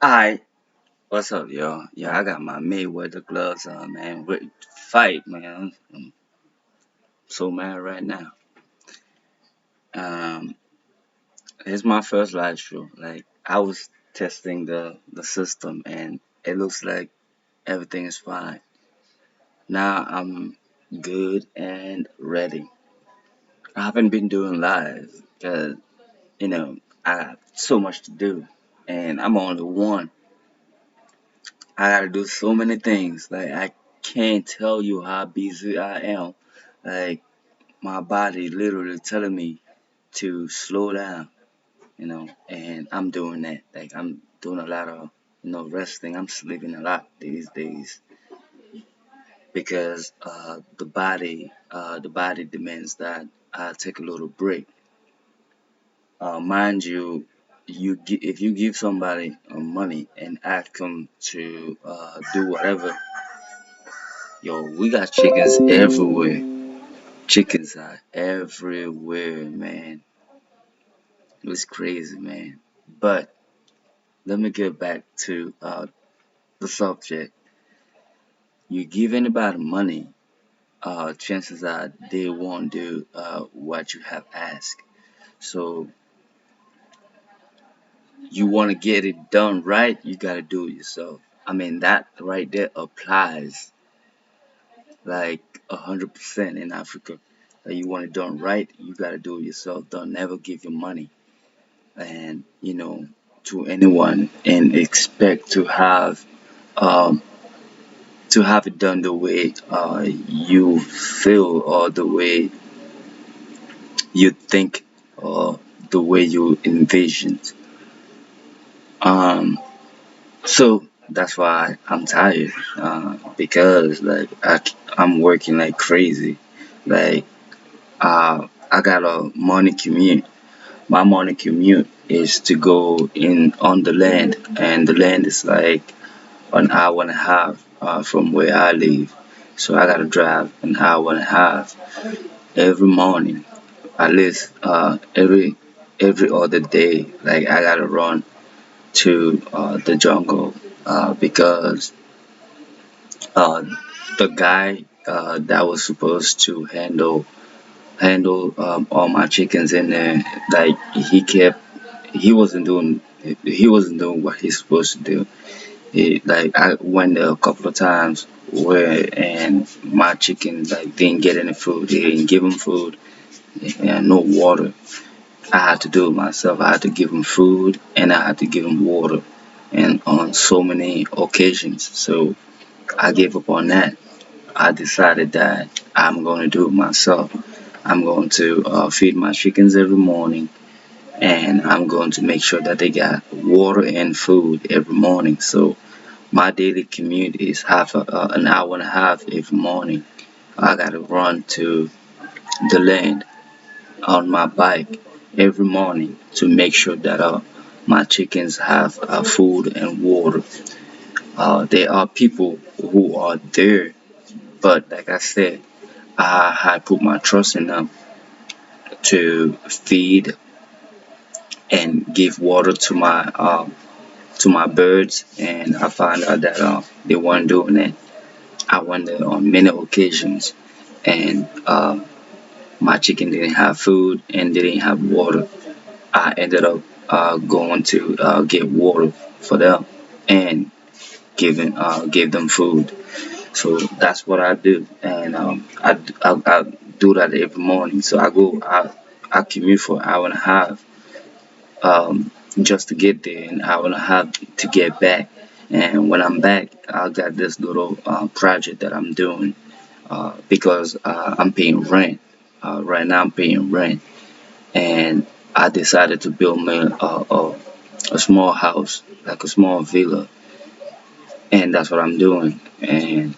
Alright, what's up, y'all? Yeah, I got my Mayweather gloves on, man. Ready to fight, man. I'm so mad right now. Um, it's my first live show. Like, I was testing the system, and it looks like everything is fine. Now I'm good and ready. I haven't been doing live because I got so much to do, and I'm only one. I gotta do so many things. Like, I can't tell you how busy I am. Like, my body literally telling me to slow down, and I'm doing that. Like, I'm doing a lot of, resting. I'm sleeping a lot these days because the body demands that I take a little break. Mind you, if you give somebody money and ask them to do whatever, yo, we got chickens everywhere. Chickens are everywhere, man. It's crazy, man. But let me get back to the subject. You give anybody money, chances are they won't do what you have asked. So you want to get it done right, you got to do it yourself. I mean, that right there applies like 100% in Africa. That you want it done right, you got to do it yourself. Don't never give your money and to anyone and expect um, to have it done the way you feel or the way you think or the way you envision. So that's why I'm tired because like I'm working like crazy. Like I got a morning commute. My morning commute is to go in on the land, and the land is like an hour and a half from where I live. So I gotta drive an hour and a half every morning, at least every other day. Like I gotta run to the jungle because uh, the guy that was supposed to handle all my chickens in there, like he wasn't doing what he's supposed to do. Like I went there a couple of times where and my chicken like didn't get any food. They didn't give him food and no water. I had to do it myself. I had to give him food and I had to give him water, and on so many occasions. So I gave up on that. I decided that I'm going to do it myself. I'm going to feed my chickens every morning, and I'm going to make sure that they got water and food every morning. So my daily commute is an hour and a half every morning. I gotta run to the land on my bike every morning to make sure that my chickens have food and water. There are people who are there, but like I said, I put my trust in them to feed and give water to my birds, and I found out that they weren't doing it. I went there on many occasions, and my chicken didn't have food and they didn't have water. I ended up going to get water for them and gave them food. So that's what I do, and I do that every morning. So I commute for an hour and a half just to get there, an hour and a half to get back. And when I'm back, I got this little project that I'm doing because I'm paying rent. Right now, I'm paying rent, and I decided to build me a small house, like a small villa, and that's what I'm doing. And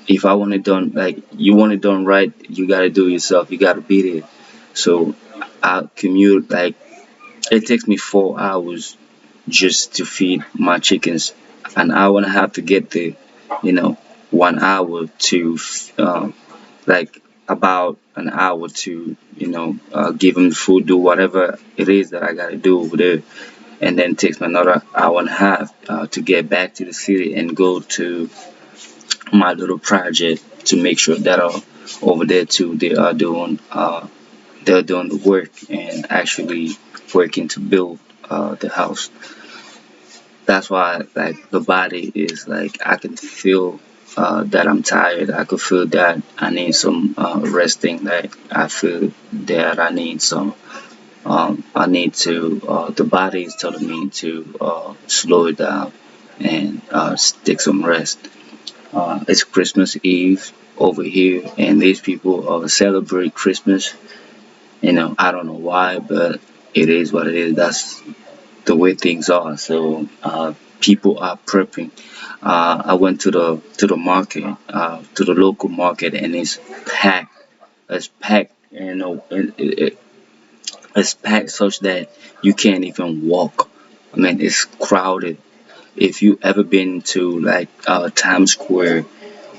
if I want it done, like you want it done right, you gotta do it yourself. You gotta be there. So I commute like it takes me 4 hours just to feed my chickens. An hour and a half to get there. You know, 1 hour to like about an hour to give them food, do whatever it is that I gotta do over there. and then takes me another hour and a half to get back to the city and go to my little project to make sure that over there too they're doing the work and actually working to build the house. That's why like the body is like I can feel that I'm tired. I could feel that I need some resting. Like I feel that I need some. I need to. The body is telling me to slow it down and take some rest. It's Christmas Eve over here, and these people celebrate Christmas. I don't know why, but it is what it is. That's the way things are. So people are prepping. I went to the market, to the local market, and it's packed. It's packed. It's packed such that you can't even walk. I mean, it's crowded. If you ever been to like Times Square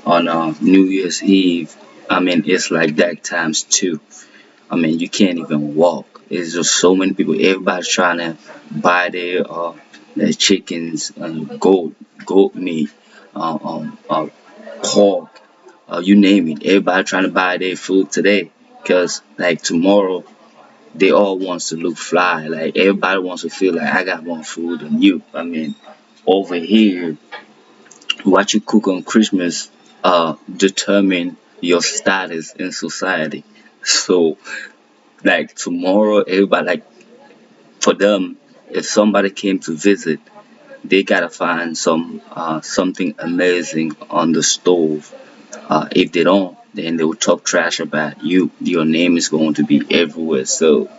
on New Year's Eve, I mean, it's like that times two. I mean, you can't even walk. There's just so many people. Everybody's trying to buy their chickens, goat meat, pork, you name it. Everybody trying to buy their food today, cause like tomorrow they all wants to look fly. Like everybody wants to feel like I got more food than you. I mean, over here, what you cook on Christmas determine your status in society. So like tomorrow, everybody like for them, if somebody came to visit, they gotta find something amazing on the stove. If they don't, then they will talk trash about you. Your name is going to be everywhere. So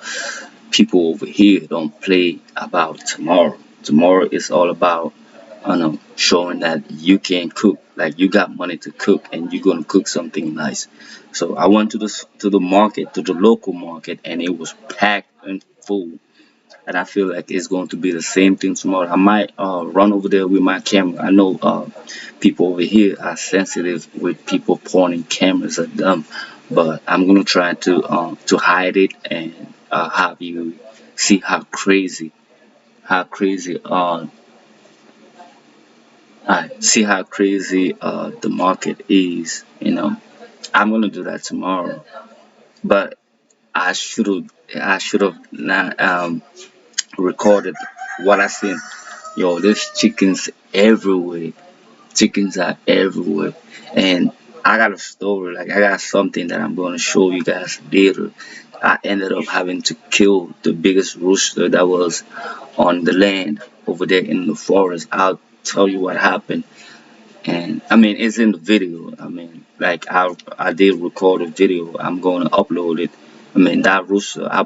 people over here don't play about tomorrow. Tomorrow is all about showing that you can cook. Like you got money to cook and you're gonna cook something nice. So I went to the market, to the local market, and it was packed and full. And I feel like it's going to be the same thing tomorrow. I might run over there with my camera. I know people over here are sensitive with people pointing cameras at them, but I'm gonna try to hide it and have you see how crazy see how crazy the market is. I'm gonna do that tomorrow, but I should have not recorded what I seen. Yo, there's chickens everywhere. Chickens are everywhere. And I got a story, like I got something that I'm gonna show you guys later. I ended up having to kill the biggest rooster that was on the land over there in the forest. I'll tell you what happened. And I mean, it's in the video. I mean, like I did record a video. I'm going to upload it. I mean, that rooster, I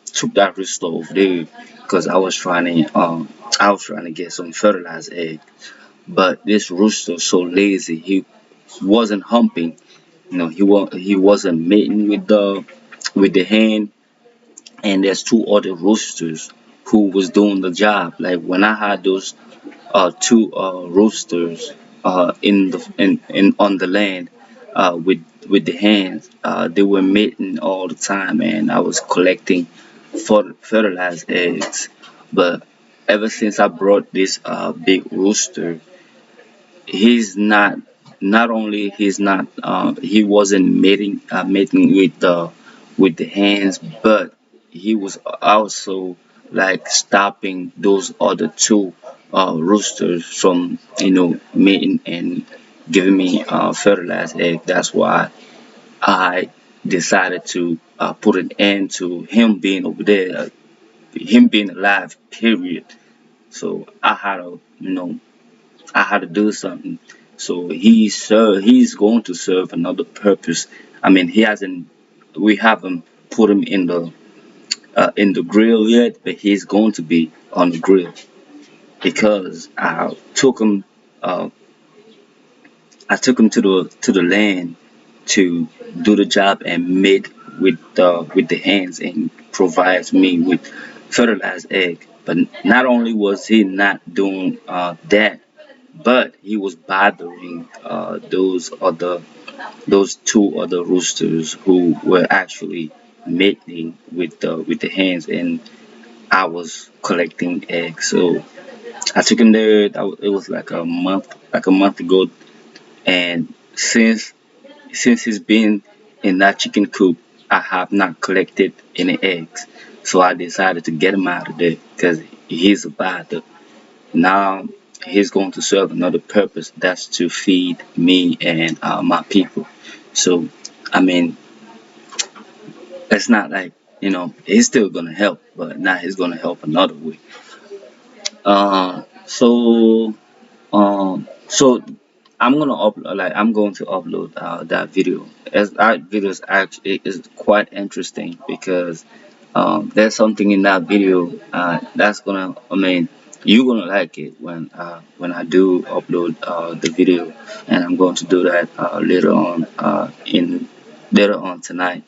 took that rooster over there because I was trying to get some fertilized egg. But this rooster so lazy, he wasn't humping. He wasn't mating with the hen. And there's two other roosters who was doing the job. Like when I had those two roosters in on the land with the hands. They were mating all the time, and I was collecting fertilized eggs. But ever since I brought this big rooster, he's not only he's not he wasn't mating with the hands, but he was also like stopping those other two roosters from mating and giving me fertilized egg. That's why I decided to put an end to him being over there, him being alive, period. So I had to do something. So he's going to serve another purpose. I mean, he hasn't. We haven't put him in the grill yet, but he's going to be on the grill because uh, I took him to the land to do the job and mate with the hands and provides me with fertilized egg. But not only was he not doing that, but he was bothering those two other roosters who were actually mating with the hens, and I was collecting eggs. So I took him there. It was like a month ago, and since he's been in that chicken coop, I have not collected any eggs. So I decided to get him out of there because he's a bad. Now he's going to serve another purpose. That's to feed me and my people. So I mean, it's not like he's still gonna help, but now he's gonna help another way. So so I'm going to upload that video. As that video is actually is quite interesting because there's something in that video that's gonna I mean you're gonna like it when I do upload the video, and I'm going to do that later on tonight.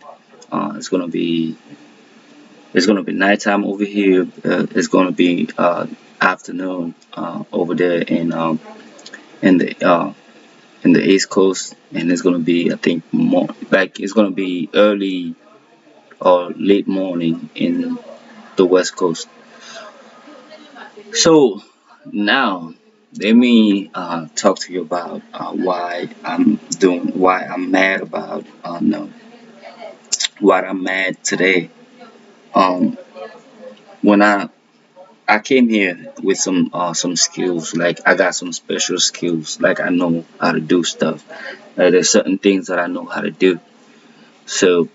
It's gonna be nighttime over here. It's gonna be afternoon over there in the uh, in the East Coast, and it's gonna be I think more like it's gonna be early or late morning in the West Coast. So now let me talk to you about why I'm mad about no what I'm mad today. Um, when I came here with some skills, like I got some special skills, like I know how to do stuff. There's certain things that I know how to do. So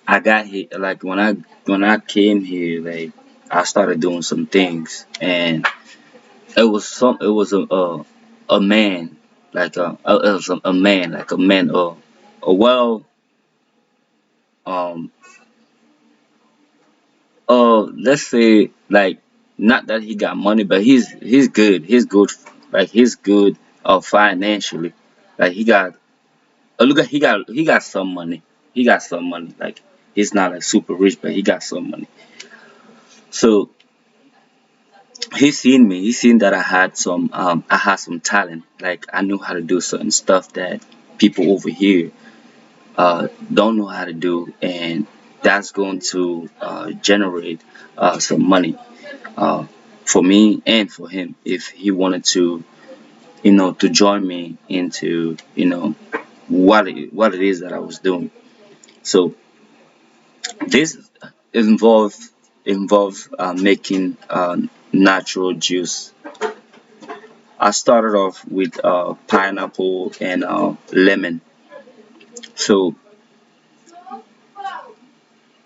I got here like when I came here, like I started doing some things, and it was a man like it was a man like a man a well um let's say like not that he got money, but he's good financially. Like look at he got some money. Like he's not like super rich, but he got some money. So he seen that I had some talent. Like I knew how to do certain stuff that people over here don't know how to do, and that's going to generate some money uh, for me and for him if he wanted to join me into what it is that I was doing. So this involves making natural juice. I started off with pineapple and lemon. So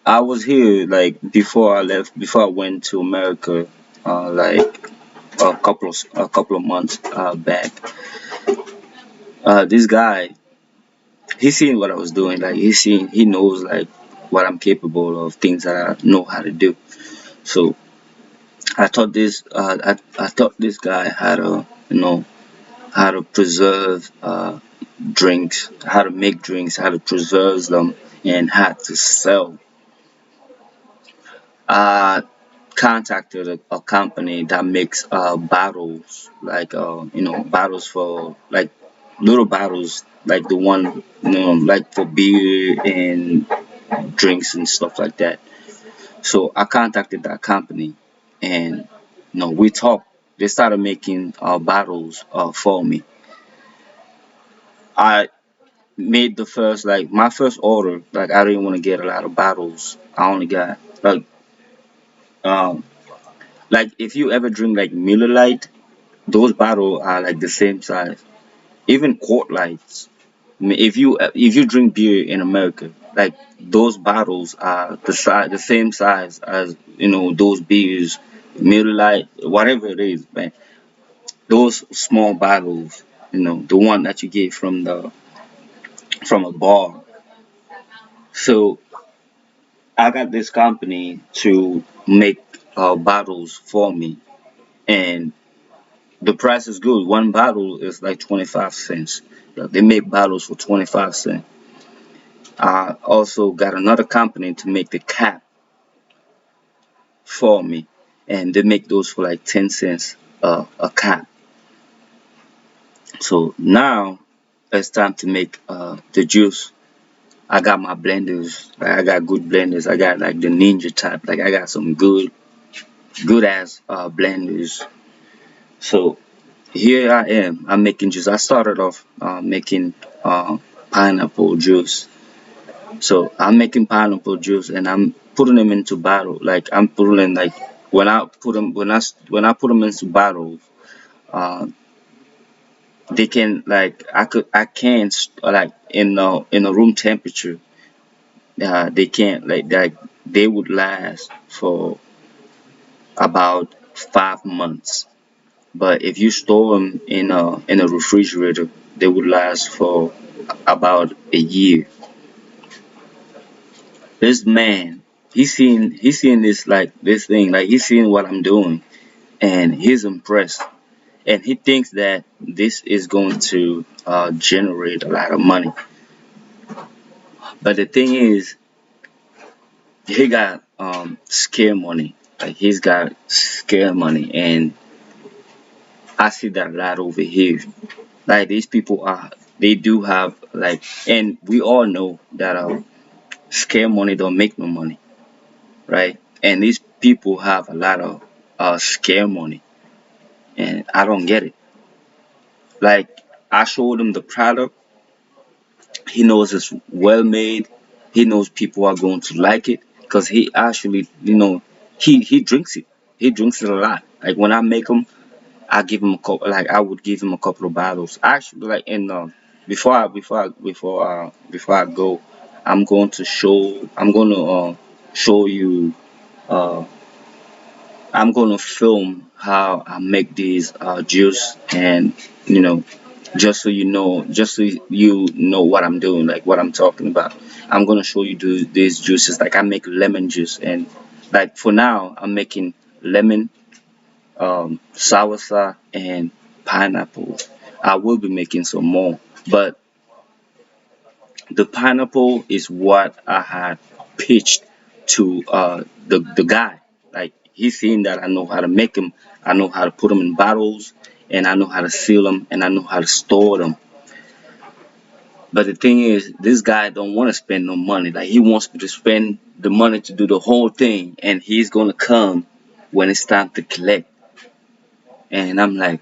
I was here like before I went to America, like a couple of months back. This guy, he seen what I was doing. Like he knows like what I'm capable of, things that I know how to do. So I thought this guy had to how to preserve drinks, how to make drinks, how to preserve them, and how to sell. I contacted a company that makes bottles, like bottles for like little bottles, like the one like for beer and drinks and stuff like that. So I contacted that company, and we talked. They started making bottles for me. I made the first like my first order. Like I didn't want to get a lot of bottles. I only got um like if you ever drink like Miller Lite, those bottles are like the same size. Even quart lights. I mean, if you drink beer in America, like those bottles are the same size as those beers, Miller Lite, whatever it is, man. Those small bottles, the one that you get from a bar. So I got this company to make bottles for me, and the price is good. One bottle is like 25 cents. They make bottles for 25 cents. I also got another company to make the cap for me, and they make those for like 10 cents a cap. So now it's time to make the juice. I got my blenders. Like I got good blenders. I got like the ninja type. Like I got some good ass blenders. So here I am. I'm making juice. I started off making pineapple juice. So I'm making pineapple juice and I'm putting them into bottle. Like I'm putting them like when I put them into bottles, uh, they can like I can like in a room temperature. They can't like they would last for about 5 months. But if you store them in a refrigerator, they would last for about a year. This man, he's seen this like this thing, like he's seeing what I'm doing, and he's impressed, and he thinks that this is going to generate a lot of money. But the thing is, he got scare money. Like he's got scare money, and I see that a lot over here. Like these people they do have like, and we all know that scare money don't make no money, right? And these people have a lot of scare money, and I don't get it. Like I showed him the product, he knows it's well made, he knows people are going to like it because he actually, he drinks it. He drinks it a lot. Like when I make them, I give him a couple. Like I would give him a couple of bottles. Actually, like in before I go, I'm going to show you. Uh, I'm going to film how I make these juice, and you know, just so you know what I'm doing, like what I'm talking about. I'm going to show you these juices. Like I make lemon juice, and like for now, I'm making lemon, salsa, and pineapple. I will be making some more, but the pineapple is what I had pitched to the guy. Like he's seen that I know how to make them, I know how to put them in bottles, and I know how to seal them, and I know how to store them. But the thing is, this guy don't want to spend no money. Like he wants me to spend the money to do the whole thing, and he's gonna come when it's time to collect. And I'm like,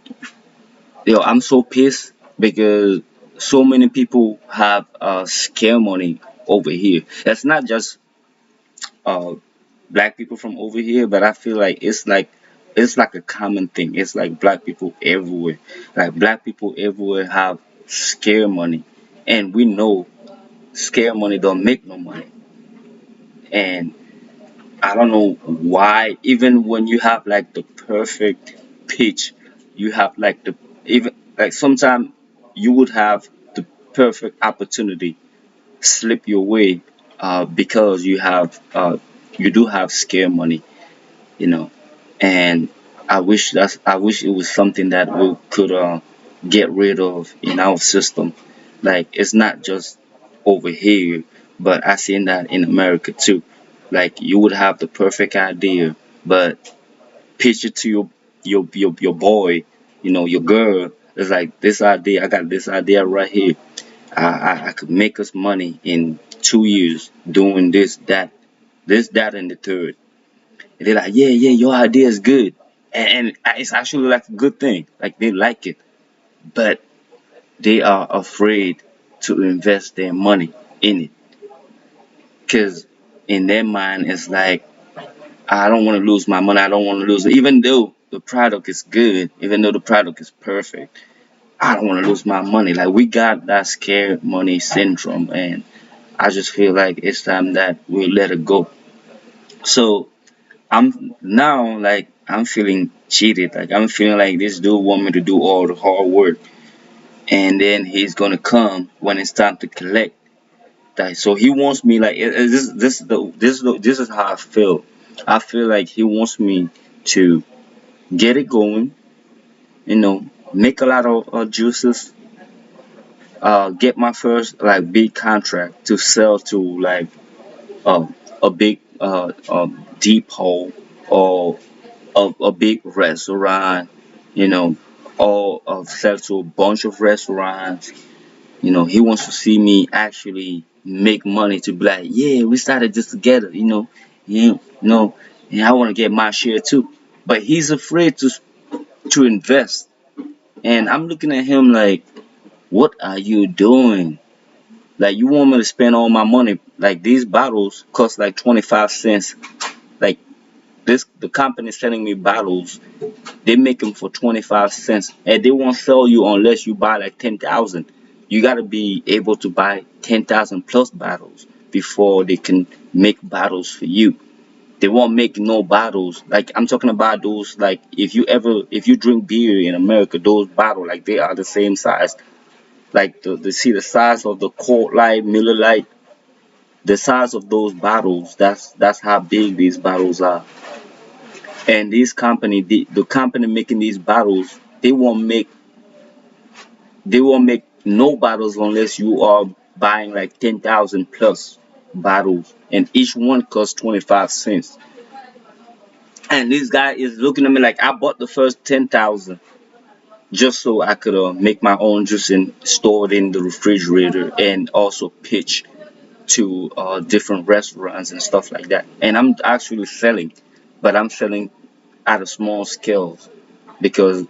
yo, I'm so pissed because so many people have scare money over here. It's not just uh, black people from over here, but I feel like it's like a common thing. It's like black people everywhere. Like black people everywhere have scare money, and we know scare money don't make no money. And I don't know why. Even when you have like the perfect pitch, you have like the even like sometimes you would have the perfect opportunity slip your way because you do have scare money, you know. And I wish it was something that we could get rid of in our system. Like it's not just over here, but I seen that in America too. Like you would have the perfect idea, but pitch it to your boy, your girl. It's like this idea. I got this idea right here. I could make us money in 2 years doing this, that, and the third. And they're like, yeah, yeah, your idea is good, and it's actually like a good thing. Like they like it, but they are afraid to invest their money in it, because in their mind it's like, I don't want to lose my money. I don't want to lose it, even though the product is good, even though the product is perfect. I don't want to lose my money. Like we got that scared money syndrome, and I just feel like it's time that we let it go. So I'm now like I'm feeling cheated. Like I'm feeling like this dude want me to do all the hard work, and then he's gonna come when it's time to collect. That so he wants me like this is how I feel. I feel like he wants me to get it going, make a lot of juices, get my first like big contract to sell to like uh, a big depot or a big restaurant, you know, or sell to a bunch of restaurants. He wants to see me actually make money to be like, yeah, we started this together, and I want to get my share too. But he's afraid to invest, and I'm looking at him like, what are you doing? Like, you want me to spend all my money? Like, these bottles cost like 25 cents. Like, the company selling me bottles, they make them for 25 cents, and they won't sell you unless you buy like 10,000. You got to be able to buy 10,000 plus bottles before they can make bottles for you. They won't make no bottles. Like, I'm talking about those, like, if you drink beer in America, those bottles, like, they are the same size. Like, see the size of the Colt Light, Miller Light, the size of those bottles, that's how big these bottles are. And this company, the company making these bottles, they won't make no bottles unless you are buying like 10,000 plus bottles, and each one costs 25 cents. And this guy is looking at me like I bought the first 10,000 just so I could make my own juice and store it in the refrigerator, and also pitch to different restaurants and stuff like that. And I'm actually selling, but I'm selling at a small scale because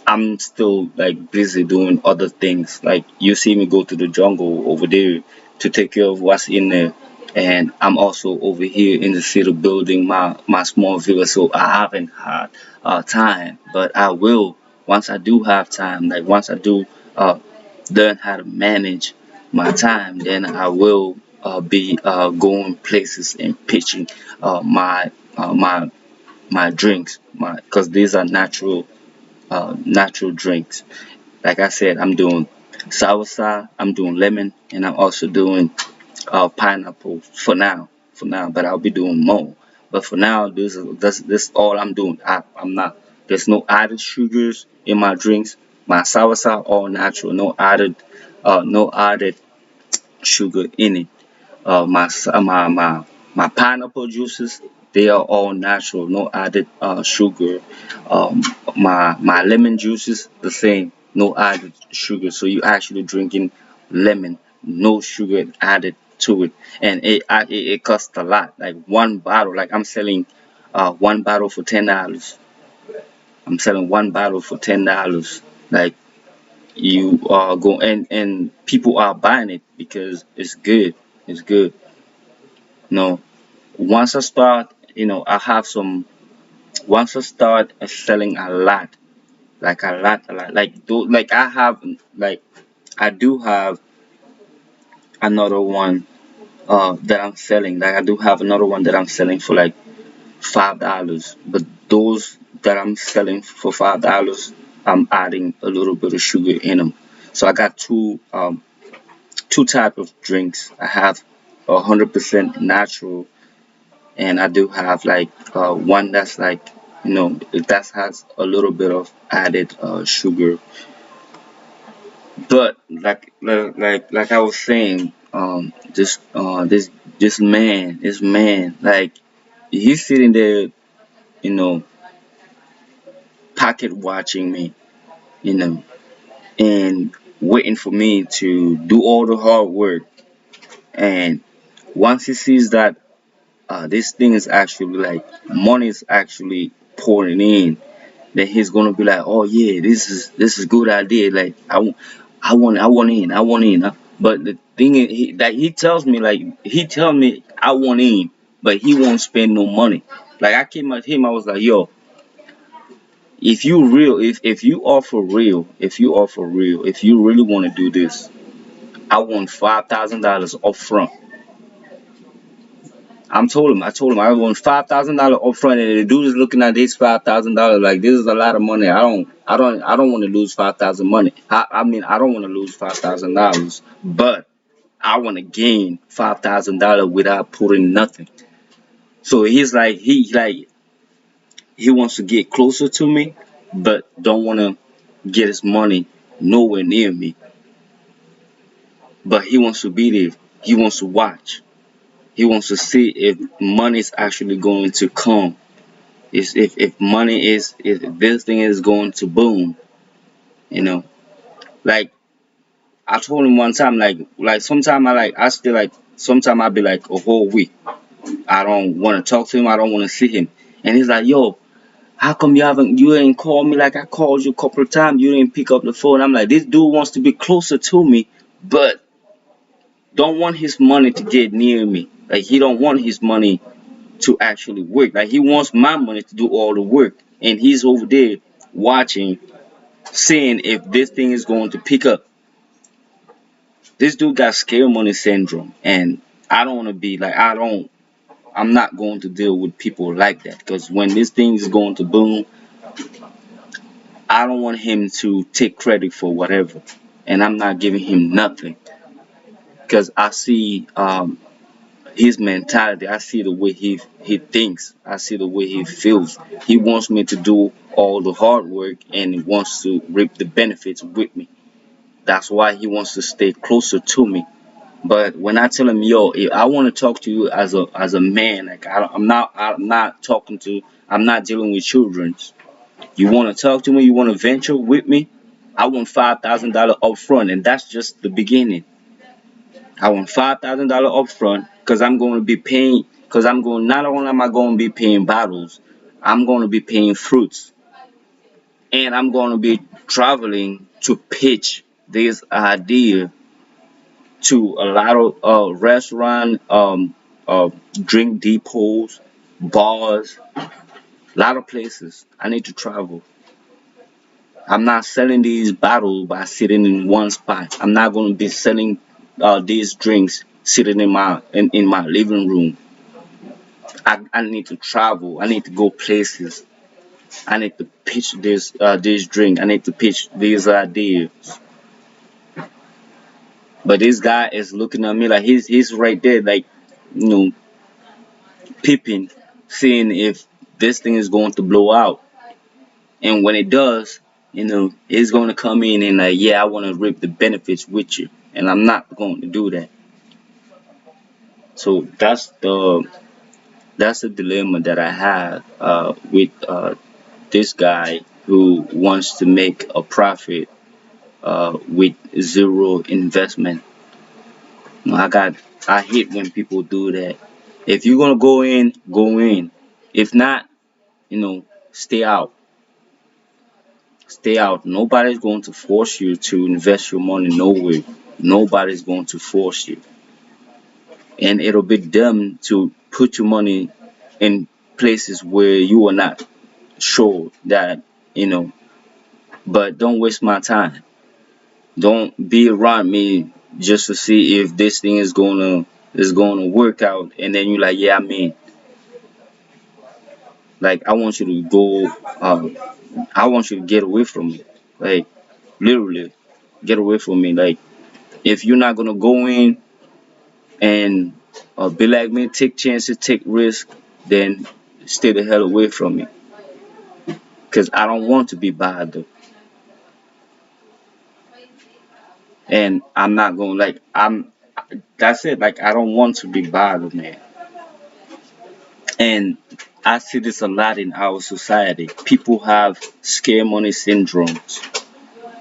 I'm still like busy doing other things. Like, you see me go to the jungle over there to take care of what's in there, and I'm also over here in the city building my small villa. So I haven't had time, but I will once I do have time. Like, once I do uh, learn how to manage my time, then I will be going places and pitching my drinks, my because these are natural drinks. Like I said, I'm doing salsa, I'm doing lemon, and I'm also doing pineapple for now. For now, but I'll be doing more. But for now, this is all I'm doing. I'm not. There's no added sugars in my drinks. My salsa all natural, no added sugar in it. My pineapple juices, they are all natural, no added sugar. My lemon juices, the same, no added sugar. So you actually drinking lemon, no sugar added to it, and it costs a lot. Like, one bottle, like, I'm selling one bottle for $10. I'm selling one bottle for $10. Like, you are go and people are buying it because it's good. It's good. No, once I start, I have some. Once I start selling a lot, like a lot, like I have, like I do have another one that I'm selling. Like, I do have another one that I'm selling for like $5. But those that I'm selling for $5, I'm adding a little bit of sugar in them. So I got two type of drinks. I have 100% natural, and I do have like one that's like, that has a little bit of added sugar. But like I was saying, this man, like, he's sitting there, you know, pocket watching me, you know, and waiting for me to do all the hard work. And once he sees that this thing is actually like money is actually pouring in, then he's gonna be like, oh yeah, this is good idea. Like, I want in. Huh? But the thing is, he tells me, like, I want in, but he won't spend no money. Like, I came at him, I was like, yo, if you offer real, if you really want to do this, I want $5,000 up front. I told him I want $5,000 up front, and the dude is looking at this $5,000 like, this is a lot of money. I don't want to lose 5,000 money. I mean, I don't want to lose $5,000, but I want to gain $5,000 without putting nothing. So he's like, he wants to get closer to me, but don't want to get his money nowhere near me. But he wants to be there. He wants to watch. He wants to see if money is actually going to come. Is if this thing is going to boom, you know. Like, I told him one time, like sometime I still like, sometime I be like a whole week. I don't want to talk to him. I don't want to see him. And he's like, yo, how come you ain't called me like I called you a couple of times? You didn't pick up the phone. I'm like, this dude wants to be closer to me, but don't want his money to get near me. Like he don't want his money to actually work. Like he wants my money to do all the work. And he's over there watching, seeing if this thing is going to pick up. This dude got scare money syndrome, and I don't want to be like, I'm not going to deal with people like that, because when this thing is going to boom, I don't want him to take credit for whatever, and I'm not giving him nothing, because I see his mentality. I see the way he thinks. I see the way he feels. He wants me to do all the hard work, and he wants to reap the benefits with me. That's why he wants to stay closer to me. But when I tell him, yo, if I want to talk to you as a man, like I'm not talking to, I'm not dealing with children. You want to talk to me? You want to venture with me? I want $5,000 up front, and that's just the beginning. I want $5,000 up front, because I'm going to be paying. Because I'm going, not only am I going to be paying bottles, I'm going to be paying fruits, and I'm going to be traveling to pitch this idea to a lot of restaurant, drink depots, bars, a lot of places. I need to travel. I'm not selling these bottles by sitting in one spot. I'm not going to be selling these drinks sitting in my living room. I need to travel. I need to go places. I need to pitch this drink. I need to pitch these ideas. But this guy is looking at me like he's right there, like, you know, peeping, seeing if this thing is going to blow out. And when it does, it's going to come in and like, yeah, I want to reap the benefits with you, and I'm not going to do that. So that's the dilemma that I have with this guy who wants to make a profit with zero investment. I I hate when people do that. If you're gonna go in, go in. If not, stay out. Stay out. Nobody's going to force you to invest your money nowhere. Nobody's going to force you. And it'll be dumb to put your money in places where you are not sure that, but don't waste my time. Don't be around me just to see if this thing is gonna work out, and then you're like, yeah, I mean, like, I want you to go, I want you to get away from me. Like, literally, get away from me. Like, if you're not gonna go in and be like me, take chances, take risks, then stay the hell away from me. Cause I don't want to be bothered, and I'm not gonna like. That's it. Like, I don't want to be bothered, man. And I see this a lot in our society. People have scare money syndromes.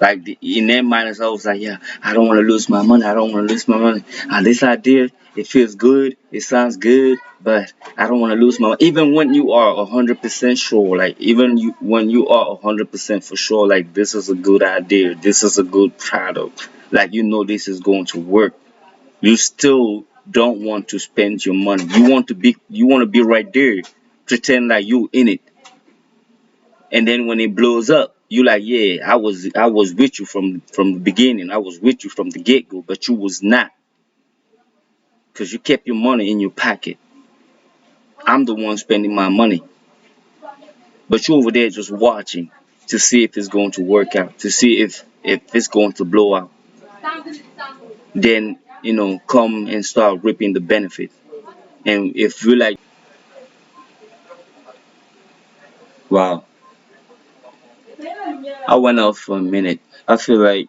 Like, in their mind, it's always like, yeah, I don't want to lose my money. I don't want to lose my money. This idea, it feels good. It sounds good, but I don't want to lose my money. Even when you are 100% sure, like, even when you are 100% for sure, like, this is a good idea. This is a good product. Like, this is going to work. You still don't want to spend your money. You want to be right there, pretend like you in it. And then when it blows up, you like, yeah, I was with you from the beginning. I was with you from the get go, but you was not, because you kept your money in your pocket. I'm the one spending my money, but you over there just watching to see if it's going to work out, to see if it's going to blow out. Then come and start reaping the benefit. And if you like, wow, I went off for a minute. I feel like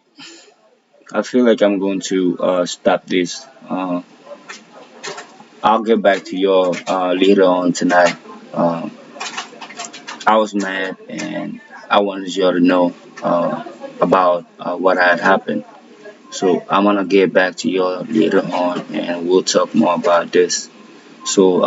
I'm going to stop this. I'll get back to y'all later on tonight. Um, I was mad, and I wanted y'all to know about what had happened. So I'm gonna get back to you later on, and we'll talk more about this. So